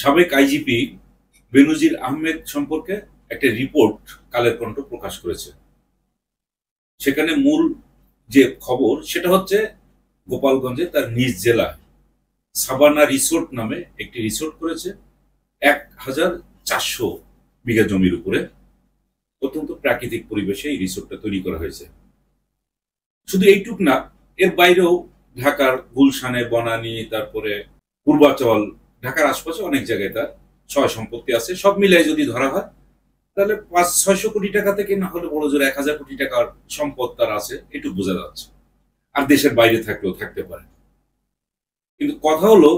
সাবেক আইজিপি বেনজির আহমেদ সম্পর্কে একটা রিপোর্ট কালের কণ্ঠ প্রকাশ করেছে। সেখানে মূল যে খবর সেটা হচ্ছে গোপালগঞ্জে তার নিজ জেলা সাবানা রিসোর্ট নামে একটি রিসোর্ট করেছে ১,৪০০ বিঘা জমির উপরে। অত্যন্ত প্রাকৃতিক পরিবেশে এই রিসোর্টটা তৈরি করা হয়েছে। শুধু এইটুক না, এর বাইরেও ঢাকার গুলশানে, বনানী, তারপরে পূর্বাচল, ঢাকার আশপাশে অনেক জায়গায় তার সয় সম্পত্তি আছে। সব মিলাই যদি ধরা হয় তাহলে ৫-৬০০ কোটি টাকা থেকে না হলে বড় জোর ১,০০০ কোটি টাকার সম্পদ তার আছে, এটুকু বোঝা যাচ্ছে। আর দেশের বাইরে থাকলেও থাকতে পারে। কিন্তু কথা হলো,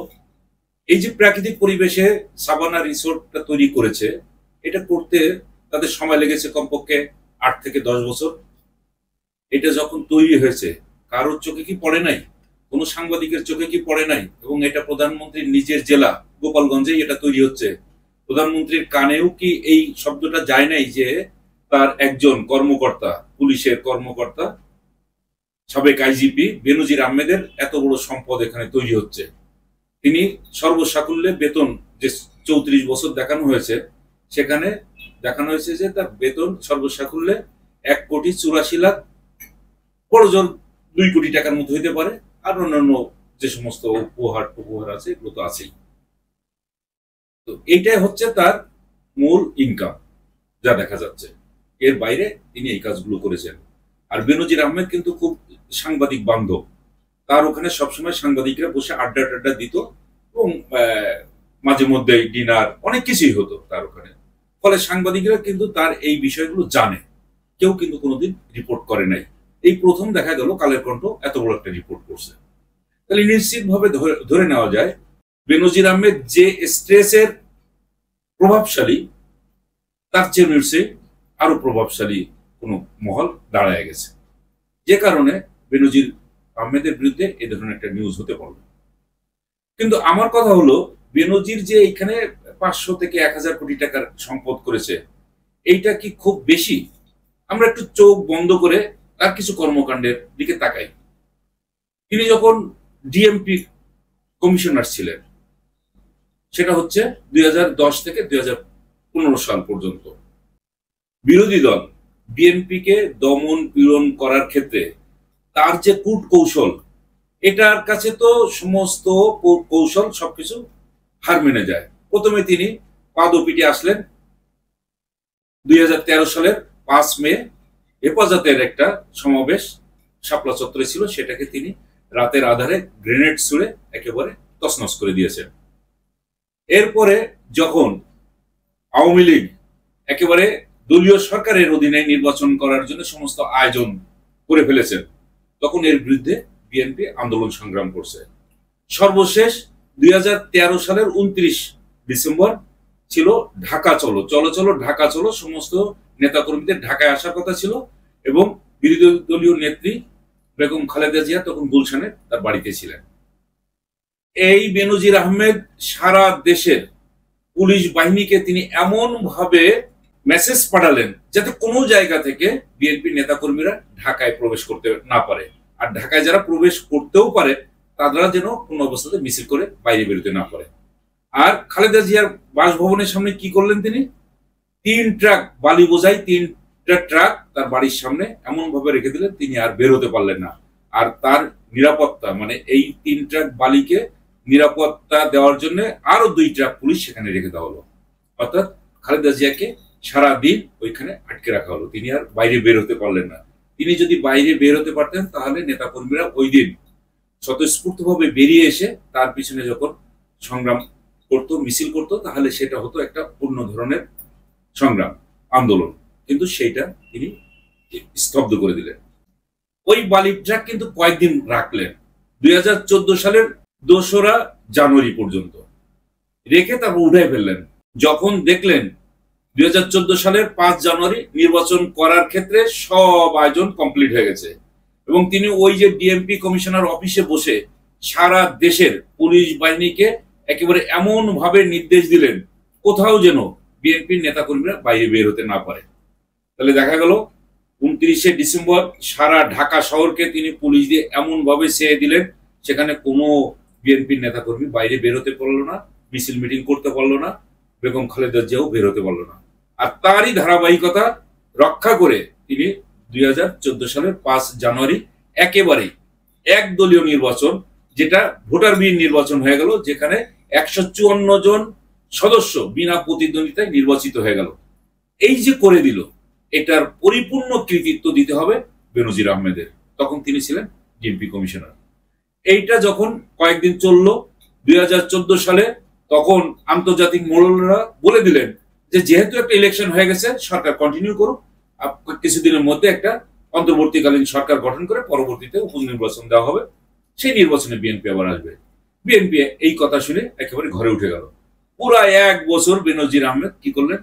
এই যে প্রাকৃতিক পরিবেশে সাবানা রিসোর্টটা তৈরি করেছে, এটা করতে তাদের সময় লেগেছে কমপক্ষে ৮ থেকে ১০ বছর। এটা যখন তৈরি হয়েছে কারোর চোখে কি পড়ে নাই? কোনো সাংবাদিকের চোখে কি পড়ে নাই? এবং এটা প্রধানমন্ত্রীর নিজের জেলা গোপালগঞ্জেই এটা তৈরি হচ্ছে। প্রধানমন্ত্রীর কানেও কি এই শব্দটা যায় নাই যে তার একজন কর্মকর্তা, পুলিশের কর্মকর্তা, সাবেক আইজিপি বেনজির আহমেদের এত বড় সম্পদ এখানে তৈরি হচ্ছে? তিনি সর্বসাকুল্যে বেতন যে ৩৪ বছর দেখানো হয়েছে, সেখানে দেখানো হয়েছে যে তার বেতন সর্বসাকুল্যে ১,৮৪,০০,০০০, বড় জোর ২ কোটি টাকার মতো হইতে পারে। আর অন্যান্য যে সমস্ত উপহার আছে এগুলো তো আছেই। তো এইটাই হচ্ছে তার মূল ইনকাম যা দেখা যাচ্ছে। এর বাইরে তিনি এই কাজগুলো করেছেন। আর বেনজির আহমেদ কিন্তু খুব সাংবাদিক বান্ধব। তার ওখানে সবসময় সাংবাদিকরা বসে আড্ডা টাড্ডা দিত এবং মাঝে মধ্যে ডিনার, অনেক কিছুই হতো তার ওখানে। ফলে সাংবাদিকরা কিন্তু তার এই বিষয়গুলো জানে। কেউ কিন্তু কোনোদিন রিপোর্ট করে নাই। এই প্রথম দেখা গেল কালের কণ্ঠ এত বড় একটা রিপোর্ট করছে। তাহলে নিশ্চিতভাবে ধরে নেওয়া যায় বেনজির আহমেদ যে স্ট্রেসের প্রভাবশালী, তার চেয়ে নিশ্চয়ই আরো প্রভাবশালী কোনো মহল দাঁড়ায় গেছে, যে কারণে বেনজির আহমেদের বিরুদ্ধে এ ধরনের একটা নিউজ হতে পারল। কিন্তু আমার কথা হলো, বেনজির যে এখানে ৫০০ থেকে ১,০০০ কোটি টাকার সম্পদ করেছে, এইটা কি খুব বেশি? আমরা একটু চোখ বন্ধ করে তার কিছু কর্মকাণ্ডের দিকে তাকাই। তিনি যখন ডিএমপি কমিশনার ছিলেন, সেটা হচ্ছে ২০১০ থেকে ২০১৫ সাল পর্যন্ত, বিরোধী দল বিএনপিকে দমন পীড়ন করার ক্ষেত্রে তার যে কূট কৌশল, এটার কাছে তো সমস্ত কৌশল সবকিছু হার মেনে যায়। প্রথমে তিনি পাদপিটে আসলেন ২০১৩ সালের ৫ মে। হেফাজতের একটা সমাবেশ শাপলা চত্বরে ছিল, সেটাকে তিনি রাতের আধারে গ্রেনেড ছুড়ে একেবারে তছনছ করে দিয়েছেন। এরপরে যখন আওয়ামী লীগ একেবারে দলীয় সরকারের অধীনে নির্বাচন করার জন্য সমস্ত আয়োজন করে ফেলেছেন, তখন এর বিরুদ্ধে বিএনপি আন্দোলন সংগ্রাম করছে। সর্বশেষ ২০১৩ সালের ২৯ ডিসেম্বর ছিল ঢাকা চলো, চলো চলো ঢাকা চলো। সমস্ত নেতাকর্মীদের ঢাকায় আসার কথা ছিল এবং বিরোধী দলীয় নেত্রী বেগম খালেদা জিয়া তখন গুলশানে তার বাড়িতে ছিলেন। এই বেনজির আহমেদ সারা দেশের পুলিশ বাহিনীকে তিনি এমন ভাবে মেসেজ পাঠালেন যাতে কোনো জায়গা থেকে বিএনপি নেতাকর্মীরা ঢাকায় প্রবেশ করতে না পারে, আর ঢাকায় যারা প্রবেশ করতেও পারে তারা যেন কোনো অবস্থাতে মিছিল করে বাইরে বেরোতে না পারে। আর খালেদা জিয়ার বাসভবনের সামনে কি করলেন তিনি? ৩ ট্রাক বালি বোঝাই ৩টা ট্রাক তার বাড়ির সামনে এমন ভাবে রেখে দিলেন তিনি আর বের হতে পারলেন না। আর তার নিরাপত্তা, মানে এই ৩ ট্রাক বালিকে নিরাপত্তা দেওয়ার জন্য আরো ২ ট্রাক পুলিশ সেখানে রেখে দেওয়া হলো। অর্থাৎ খালেদা জিয়াকে সারাদিন ওইখানে আটকে রাখা হলো, তিনি আর বাইরে বের হতে পারলেন না। তিনি যদি বাইরে বের হতে পারতেন তাহলে নেতাকর্মীরা ওই দিন স্বতঃস্ফূর্তভাবে বেরিয়ে এসে তার পিছনে যখন সংগ্রাম করতো, মিছিল করতো, তাহলে সেটা হতো একটা অন্য ধরনের সংগ্রাম, আন্দোলন। কিন্তু সেইটা তিনি স্তব্ধ করে দিলেন। ওই বালি ট্রাক কিন্তু কয়েকদিন রাখলেন, ২০১৪ সালের ২রা জানুয়ারি পর্যন্ত রেখে তারপর উঠে ফেললেন। যখন দেখলেন ২০১৪ সালের ৫ জানুয়ারি নির্বাচন করার ক্ষেত্রে সব আয়োজন কমপ্লিট হয়ে গেছে এবং তিনি ওই যে ডিএমপি কমিশনার অফিসে বসে সারা দেশের পুলিশ বাহিনীকে একেবারে এমন ভাবে নির্দেশ দিলেন কোথাও যেন বিএনপির নেতাকর্মীরা বাইরে বের হতে না পারে। তাহলে দেখা গেল ২৯শে ডিসেম্বর সারা ঢাকা শহরকে তিনি পুলিশ দিয়ে এমন ভাবে ছেয়ে দিলেন, সেখানে কোনো বিএনপির নেতাকর্মী বাইরে বের হতে পারলো না, মিছিল মিটিং করতে পারলো না, বেগম খালেদা জিয়াও বের হতে পারলো না। আর তারই ধারাবাহিকতা রক্ষা করে তিনি 2014 সালের 5 জানুয়ারি একেবারে একদলীয় নির্বাচন, যেটা ভোটারবিহীন নির্বাচন হয়ে গেল, যেখানে 154 জন সদস্য বিনা প্রতিদ্বন্দ্বিতায় নির্বাচিত হয়ে গেল। এই যে করে দিল, এটার পরিপূর্ণ কৃতিত্ব দিতে হবে বেনজির আহমেদের। তখন তিনি ছিলেন ডিএমপি কমিশনার। এইটা যখন কয়েকদিন চলল 2014 সালে, তখন আন্তর্জাতিক মোড়লরা বলে দিলেন যে যেহেতু একটা ইলেকশন হয়ে গেছে, সরকার কন্টিনিউ করুক, কিছুদিনের মধ্যে একটা অন্তর্বর্তীকালীন সরকার গঠন করে পরবর্তীতে উপনির্বাচন দেওয়া হবে, সেই নির্বাচনে বিএনপি আবার আসবে। বিএনপি এই কথা শুনে একেবারে ঘরে উঠে গেল। পুরা 1 বছর বেনজির আহমেদ কি করলেন,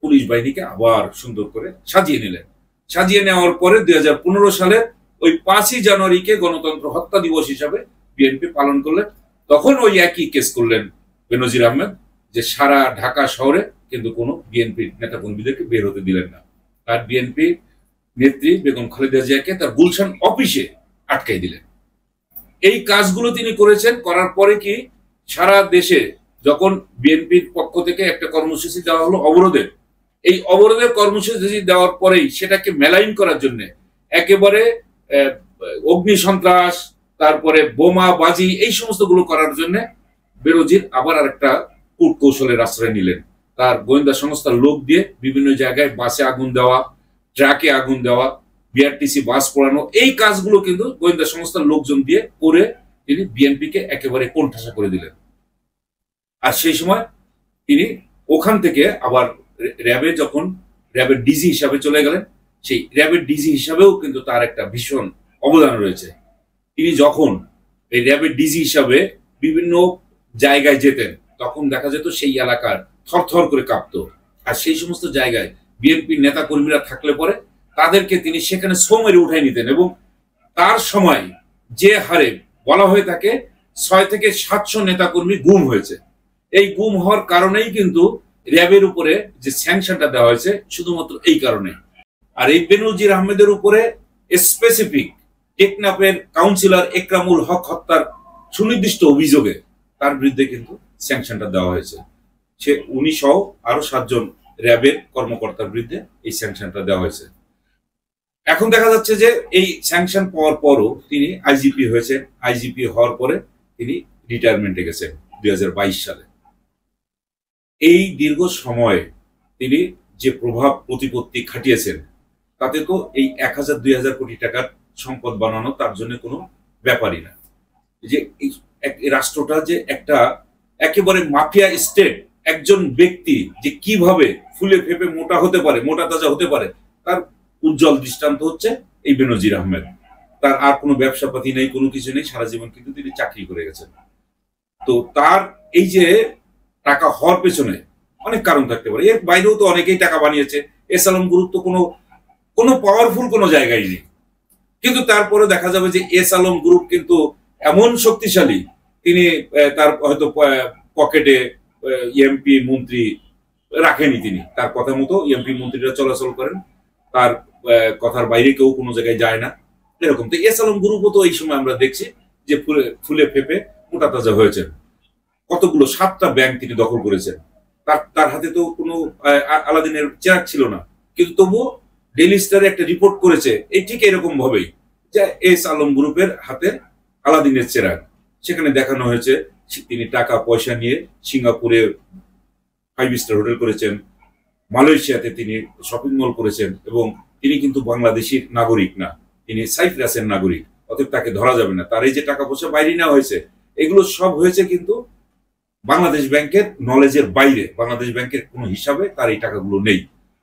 পুলিশ বাহিনীকে আবার সুন্দর করে সাজিয়ে নিলেন। সাজিয়ে নেওয়ার পরে 2015 সালে ওই 5ই জানুয়ারিকে গণতন্ত্র হত্যা দিবস হিসাবে বিএনপি পালন করলেন। তখন ওই একই কেস করলেন বেনজির আহমেদ, যে সারা ঢাকা শহরে কিন্তু কোনো বিএনপি নেতাকর্মীদেরকে বের হতে দিলেন না। আর বিএনপি নেত্রী বেগম খালেদা জিয়াকে তার গুলশান অফিসে আটকাই দিলেন। এই কাজগুলো তিনি করেছেন। করার পরে কি সারা দেশে যখন বিএনপির পক্ষ থেকে একটা কর্মসূচি দেওয়া হলো অবরোধের, এই অবরোধের কর্মসূচি দেওয়ার পরেই সেটাকে মেলাইন করার জন্য একেবারে অগ্নি সন্ত্রাস, তারপরে বোমা বাজি, এই সমস্ত গুলো করার জন্য বেনজির আবার আরেকটা কূটকৌশলের আশ্রয় নিলেন। তার গোয়েন্দা সংস্থার লোক দিয়ে বিভিন্ন জায়গায় বাসে আগুন দেওয়া, ট্রাকে আগুন দেওয়া, বিআরটিসি বাস পোড়ানো, এই কাজগুলো কিন্তু গোয়েন্দা সংস্থার লোকজন দিয়ে করে তিনি বিএনপিকে একেবারে কোণঠাসা করে দিলেন। আর সেই সময় তিনি ওখান থেকে আবার র্যাবে যখন র্যাবের ডিজি হিসাবে চলে গেলেন, সেই র্যাবের ডিজি হিসাবেও কিন্তু তার একটা ভীষণ অবদান রয়েছে। তিনি যখন এই র্যাবের ডিজি হিসাবে বিভিন্ন জায়গায় যেতেন, তখন দেখা যেত সেই এলাকার থরথর করে কাঁপতো। আর সেই সমস্ত জায়গায় বিএনপির নেতা কর্মীরা থাকলে পরে তাদেরকে তিনি সেখানে ছো মেরে উঠাই নিতেন। এবং তার সময় যে হারে বলা হয়ে থাকে 6 থেকে 700 নেতাকর্মী গুম হয়েছে, এই গুম হওয়ার কারণেই কিন্তু র্যাবের উপরে যে স্যাংশনটা দেওয়া হয়েছে শুধুমাত্র এই কারণে। আর এই বেনজির আহমেদের উপরে স্পেসিফিক টেকনাফের কাউন্সিলর একরামুল হক হত্যার সুনির্দিষ্ট অভিযোগে তার বিরুদ্ধে কিন্তু স্যাংশনটা দেওয়া হয়েছে। উনি সহ আরো 7 জন র্যাবের কর্মকর্তার বিরুদ্ধে এই স্যাংশনটা দেওয়া হয়েছে। এখন দেখা যাচ্ছে যে এই স্যাংশন পাওয়ার পরও তিনি আইজিপি হয়েছেন। আইজিপি হওয়ার পরে তিনি রিটায়ারমেন্টে গেছেন 2022 সালে। এই দীর্ঘ সময়ে তিনি যে প্রভাব প্রতিপত্তি খাটিয়েছেন, তাতে তো এই 1000-2000 কোটি টাকার সম্পদ বানানো তার জন্য কোনো ব্যাপারই না। যে এই রাষ্ট্রটা যে একটা একেবারে মাফিয়া স্টেট, একজন ব্যক্তি যে কিভাবে ফুলে ফেপে মোটা হতে পারে, মোটা তাজা হতে পারে, তার উজ্জ্বল দৃষ্টান্ত হচ্ছে এই বেনজির আহমেদ। তার আর কোনো ব্যবসাপাতি নেই, কোনো কিছু নেই, সারা জীবন কিন্তু তিনি চাকরি করে গেছেন। তো তার এই যে টাকা হওয়ার পেছনে অনেক কারণ থাকতে পারে, এর বাইরেও তো অনেকেই টাকা বানিয়েছে। এস আলম গ্রুপ তো কোনো পাওয়ারফুল কোনো জায়গায় নেই, কিন্তু তারপরে দেখা যাবে যে এস আলম গ্রুপ কিন্তু এমন শক্তিশালী, তিনি তার হয়তো পকেটে এমপি মন্ত্রী রাখেনি, তিনি তার কথা মতো এমপি মন্ত্রীরা চলাচল করেন, তার কথার বাইরে কেউ কোনো জায়গায় যায় না, এরকম। তো এস আলম গ্রুপও তো এই সময় আমরা দেখছি যে ফুলে ফেপে মোটা তাজা হয়েছেন। কতগুলো 7টা ব্যাংক তিনি দখল করেছেন। তার হাতে তো কোনো আলাদিনের চেরাগ ছিল না, কিন্তু তবুও ডেইলি স্টারে একটা রিপোর্ট করেছে এই ঠিক এরকম ভাবেই, যে এস আলম গ্রুপের হাতে আলাদিনের চেরাগ। সেখানে দেখানো হয়েছে তিনি টাকা পয়সা নিয়ে সিঙ্গাপুরে 5 স্টার হোটেল করেছেন, মালয়েশিয়াতে তিনি শপিং মল করেছেন, এবং তিনি কিন্তু বাংলাদেশির নাগরিক না, তিনি সাইপ্রাসের নাগরিক, অতএব তাকে ধরা যাবে না। তার এই যে টাকা পয়সা বাইরে নেওয়া হয়েছে, এগুলো সব হয়েছে কিন্তু বাংলাদেশ ব্যাংকের নলেজের বাইরে। বাংলাদেশ ব্যাংকের কোনো হিসাবে তার এই টাকাগুলো নেই।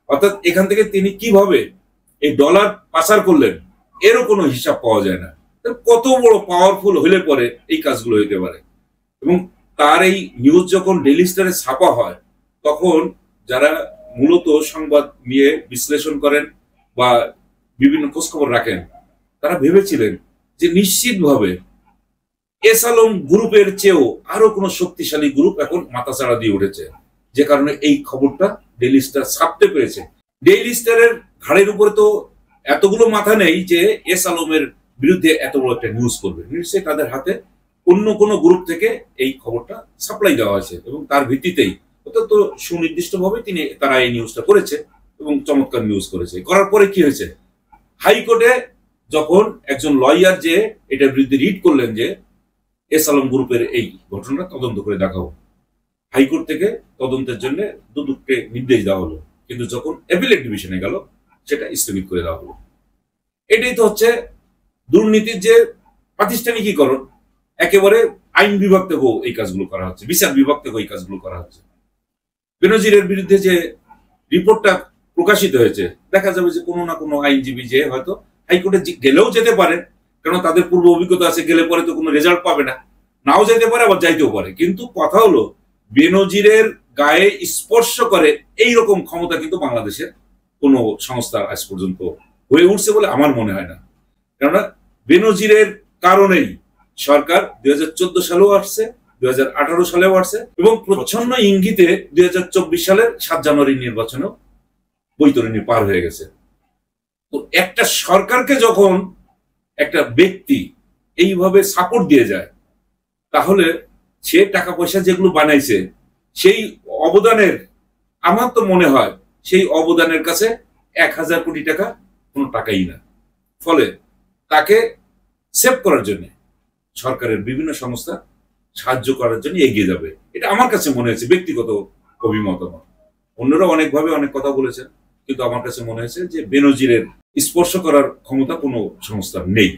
অর্থাৎ এখান থেকে তিনি কিভাবে এই ডলার পাচার করলেন, এরও কোনো হিসাব পাওয়া যায় না। কত বড় পাওয়ারফুল হলে পরে এই কাজগুলো হইতে পারে। এবং তার এই নিউজ যখন ডেইলি স্টারে ছাপা হয়, তখন যারা মূলত সংবাদ নিয়ে বিশ্লেষণ করেন বা বিভিন্ন খোঁজখবর রাখেন, তারা ভেবেছিলেন যে নিশ্চিতভাবে এস আলম গ্রুপের চেয়েও আরো কোনো শক্তিশালী গ্রুপ এখন মাথাচাড়া দিয়ে উঠেছে, যে কারণে এই খবরটা ডেইলি স্টার ছাপতে পেরেছে। ডেইলি স্টারের ঘাড়ের উপরে তো এতগুলো মাথা নেই যে এস আলমের বিরুদ্ধে এত বড় একটা নিউজ করবে। নিশ্চয়ই তাদের হাতে অন্য কোনো গ্রুপ থেকে এই খবরটা সাপ্লাই দেওয়া হয়েছে এবং তার ভিত্তিতেই অত্যন্ত সুনির্দিষ্টভাবে তারা এই নিউজটা করেছে এবং চমৎকার নিউজ করেছে। করার পরে কি হয়েছে, হাইকোর্টে যখন একজন লয়ার যে এটার বিরুদ্ধে রিট করলেন যে এস আলম গ্রুপের এই ঘটনা তদন্ত করে দেখাবো, হাইকোর্ট থেকে তদন্তের জন্য দুদককে নির্দেশ দেওয়া হলো, কিন্তু যখন অ্যাপিলেট ডিভিশনে গেল সেটা স্থগিত করে দেওয়া হলো। এটাই তো হচ্ছে দুর্নীতির যে প্রাতিষ্ঠানিকীকরণ। একেবারে আইন বিভাগ থেকেও এই কাজগুলো করা হচ্ছে, বিচার বিভাগ থেকেও এই কাজগুলো করা হচ্ছে। বেনজিরের বিরুদ্ধে যে রিপোর্টটা প্রকাশিত হয়েছে, দেখা যাবে যে কোনো না কোনো আইনজীবী যে হয়তো হাইকোর্টে গেলেও যেতে পারে, কারণ তাদের পূর্ব অভিজ্ঞতা আছে, গেলে পরে তো কোনো রেজাল্ট পাবে না, নাও যেতে পারে আবার যাইতেও পারে। কিন্তু কথা হলো বেনজিরের গায়ে স্পর্শ করে এইরকম ক্ষমতা কিন্তু বাংলাদেশের কোনো সংস্থা আজ পর্যন্ত হয়ে উঠছে বলে আমার মনে হয় না। কেননা বেনজিরের কারণেই সরকার 2014 সালেও আসছে, 2018 সালেও আসছে এবং প্রচ্ছন্ন ইঙ্গিতে 2024 সালের 7 জানুয়ারি নির্বাচনেও বৈতরণী পার হয়ে গেছে। তো একটা সরকারকে যখন একটা ব্যক্তি এইভাবে সাপোর্ট দিয়ে যায়, তাহলে সে টাকা পয়সা যেগুলো বানাইছে সেই অবদানের, আমার তো মনে হয় সেই অবদানের কাছে 1000 কোটি টাকা কোনো টাকাই না। ফলে তাকে সেভ করার জন্য সরকারের বিভিন্ন সংস্থা সাহায্য করার জন্য এগিয়ে যাবে, এটা আমার কাছে মনে হয়েছে, ব্যক্তিগত অভিমত আমার। অন্যরা অনেকভাবে অনেক কথা বলেছেন, কিন্তু আমার কাছে মনে হয়েছে যে বেনজিরের স্পর্শ করার ক্ষমতা কোনো সংস্থার নেই।